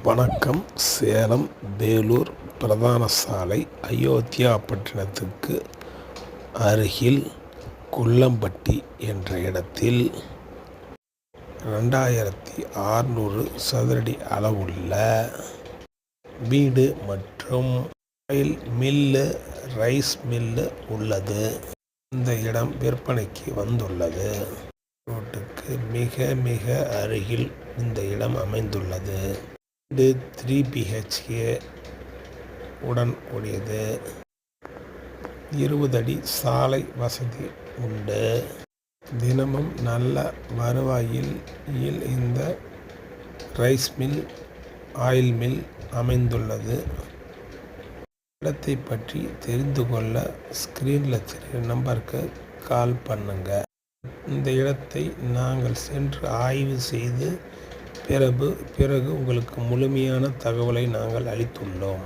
வணக்கம். சேலம் வேலூர் பிரதான சாலை அயோத்தியா பட்டணத்துக்கு அருகில் குள்ளம்பட்டி என்ற இடத்தில் 2600 சதுரடி அளவுள்ள வீடு மற்றும் ஆயில் மில்லு, ரைஸ் மில்லு உள்ளது. இந்த இடம் விற்பனைக்கு வந்துள்ளது. ரோட்டுக்கு மிக மிக அருகில் இந்த இடம் அமைந்துள்ளது. வீடு 3 BHK உடன் கூடியது. 20 அடி சாலை வசதி உண்டு. தினமும் நல்ல வருவாயில் இந்த ரைஸ் மில், ஆயில் மில் அமைந்துள்ளது. இடத்தை பற்றி தெரிந்து கொள்ள ஸ்க்ரீனில் தெரியும் நம்பருக்கு கால் பண்ணுங்க. இந்த இடத்தை நாங்கள் சென்று ஆய்வு செய்து பிறகு உங்களுக்கு முழுமையான தகவலை நாங்கள் அளித்துள்ளோம்.